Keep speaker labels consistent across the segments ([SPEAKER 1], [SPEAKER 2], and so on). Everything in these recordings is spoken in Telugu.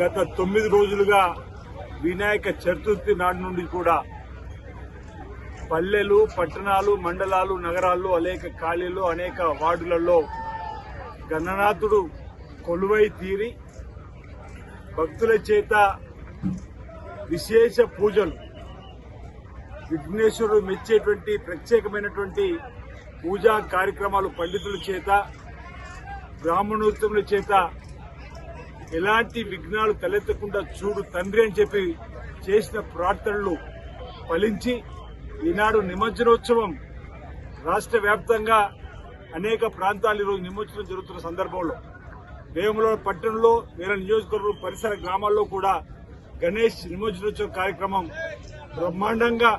[SPEAKER 1] గత 9 రోజులుగా వినాయక చతుర్థి నాటి నుండి కూడా పల్లెలు, పట్టణాలు, మండలాలు, నగరాల్లో అనేక ఖాళీలు, అనేక వార్డులలో గణనాథుడు కొలువై తీరి భక్తుల చేత విశేష పూజలు, విఘ్నేశ్వరుడు మెచ్చేటువంటి ప్రత్యేకమైనటువంటి పూజా కార్యక్రమాలు పండితుల చేత, బ్రాహ్మణోత్తముల చేత ఎలాంటి విఘ్నాలు తలెత్తకుండా చూడు తండ్రి అని చెప్పి చేసిన ప్రార్థనలు ఫలించి ఈనాడు నిమజ్జనోత్సవం రాష్ట్ర వ్యాప్తంగా అనేక ప్రాంతాలు ఈరోజు నిమజ్జనం జరుగుతున్న సందర్భంలో వేములవాడ పట్టణంలో వేరే నియోజకవర్గం పరిసర గ్రామాల్లో కూడా గణేష్ నిమజ్జనోత్సవ కార్యక్రమం బ్రహ్మాండంగా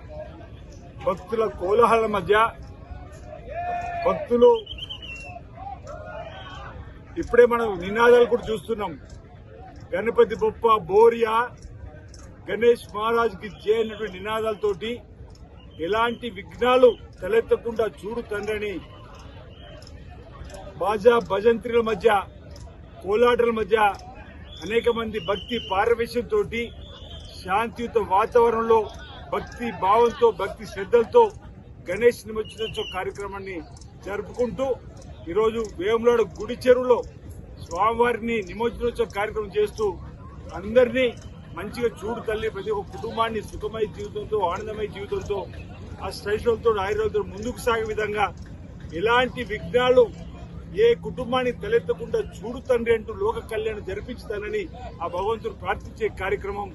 [SPEAKER 1] భక్తుల కోలాహల మధ్య భక్తులు ఇప్పుడే మనం నినాదాలు కూడా చూస్తున్నాం. గణపతి బొప్ప బోరియా, గణేష్ మహారాజ్ కి జై అన్నటువంటి నినాదాలతోటి ఎలాంటి విఘ్నాలు తలెత్తకుండా చూడు తండ్రిని బాజా భజంత్రుల మధ్య, కోలాటల మధ్య అనేక మంది భక్తి పారవేశంతో శాంతియుత వాతావరణంలో భక్తి భావంతో, భక్తి శ్రద్దలతో గణేష్ నిమజ్జనోత్సవ కార్యక్రమాన్ని జరుపుకుంటూ ఈరోజు వేములవాడ గుడి చెరువులో స్వామివారిని నిమజ్జనోత్సవ కార్యక్రమం చేస్తూ అందరినీ మంచిగా చూడు తల్లి, ప్రతి ఒక్క కుటుంబాన్ని సుఖమయ జీవితంతో, ఆనందమయ జీవితంతో, ఆ శ్రేష్ఠులతో, ఆయుర్వేదంతో ముందుకు సాగే విధంగా ఎలాంటి విఘ్నాలు ఏ కుటుంబాన్ని తలెత్తకుండా చూడు తండ్రి అంటూ లోక కళ్యాణం జరిపించుతానని ఆ భగవంతుడు ప్రార్థించే కార్యక్రమం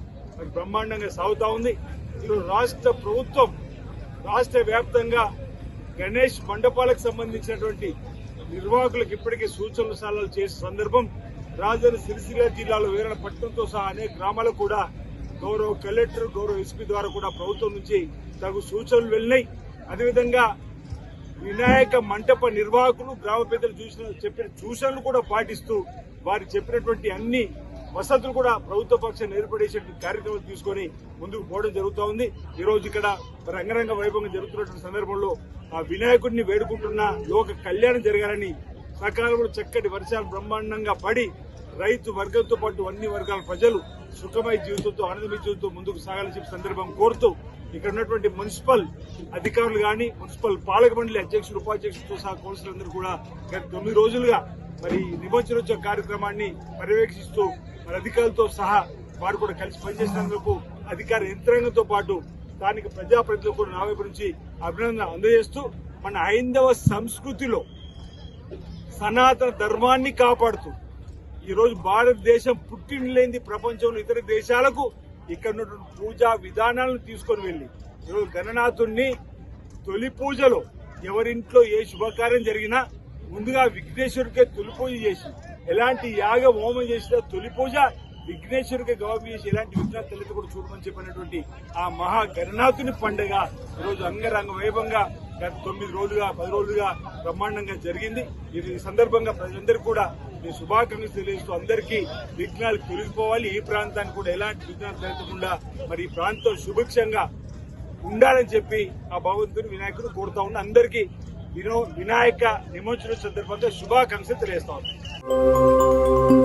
[SPEAKER 1] బ్రహ్మాండంగా సాగుతా ఉంది. ఈరోజు రాష్ట్ర ప్రభుత్వం రాష్ట్ర వ్యాప్తంగా గణేష్ మండపాలకు సంబంధించినటువంటి నిర్వాహకులకు ఇప్పటికే సూచనలు సలహాలు చేసే సందర్భం రాజధాని సిరిసిల్ల జిల్లాలో వేరే పట్టణంతో సహా అనేక గ్రామాలకు కూడా గౌరవ కలెక్టర్, గౌరవ ఎస్పీ ద్వారా కూడా ప్రభుత్వం నుంచి తగు సూచనలు వెళ్ళినాయి. అదేవిధంగా వినాయక మంటప నిర్వాహకులు, గ్రామ పెద్దలు చెప్పిన సూచనలు కూడా పాటిస్తూ వారు చెప్పినటువంటి అన్ని వసతులు కూడా ప్రభుత్వ పక్షాన్ని ఏర్పడేసేటువంటి కార్యక్రమాలు తీసుకుని ముందుకు పోవడం జరుగుతూ ఉంది. ఈ రోజు ఇక్కడ రంగరంగ వైభవంగా జరుగుతున్నటువంటి సందర్భంలో ఆ వినాయకుడిని వేడుకుంటున్న లోక కళ్యాణం జరగాలని, సకాలంలో చక్కటి వర్షాలు బ్రహ్మాండంగా పడి రైతు వర్గంతో పాటు అన్ని వర్గాల ప్రజలు సుఖమయ జీవితంతో, ఆనందమయ జీవితంతో ముందుకు సాగాలని చెప్పి సందర్భం కోరుతూ ఇక్కడ ఉన్నటువంటి మున్సిపల్ అధికారులు గాని, మున్సిపల్ పాలక మండలి అధ్యక్షులు, ఉపాధ్యక్షులతో సహా కౌన్సిలర్ అందరూ కూడా గత 9 రోజులుగా మరి నిమజ్జనోత్సవ కార్యక్రమాన్ని పర్యవేక్షిస్తూ మరి అధికారులతో సహా వారు కూడా కలిసి పనిచేసినందుకు అధికార యంత్రాంగంతో పాటు స్థానిక ప్రజాప్రతినిధులకు కూడా నా వైపు నుంచి అభినందన అందజేస్తూ మన హైందవ సంస్కృతిలో సనాతన ధర్మాన్ని కాపాడుతూ ఈరోజు భారతదేశం పుట్టినలేంది ప్రపంచంలో ఇతర దేశాలకు ఇక్కడ ఉన్నటువంటి పూజా విధానాలను తీసుకొని వెళ్లి ఈరోజు గణనాథుణ్ణి తొలి పూజలో ఎవరింట్లో ఏ శుభకార్యం జరిగినా ముందుగా విఘ్నేశ్వరుడికే తొలి పూజ చేసి, ఎలాంటి యాగ హోమం చేసినా తొలి పూజ విఘ్నేశ్వరుడికే గౌరవం చేసి ఎలాంటి విఘ్నాలు తల్లితో కూడా చూడమని చెప్పినటువంటి ఆ మహా గణనాథుని పండుగ ఈరోజు అంగరంగ వైభవంగా గత 9 రోజులుగా 10 రోజులుగా బ్రహ్మాండంగా జరిగింది. ఈ సందర్భంగా ప్రజలందరికీ కూడా నేను శుభాకాంక్షలు తెలియజేస్తూ అందరికీ విఘ్నాలు తొలగిపోవాలి, ఈ ప్రాంతానికి కూడా ఎలాంటి విఘ్నాలు తలెత్తకుండా మరి ఈ ప్రాంతం సుభిక్షంగా ఉండాలని చెప్పి ఆ భగవంతుని వినాయకుడు కోరుతా ఉన్న అందరికీ వినాయక నిమజ్జనం సందర్భంగా శుభాకాంక్షలు తెలియజేస్తా ఉన్నాను.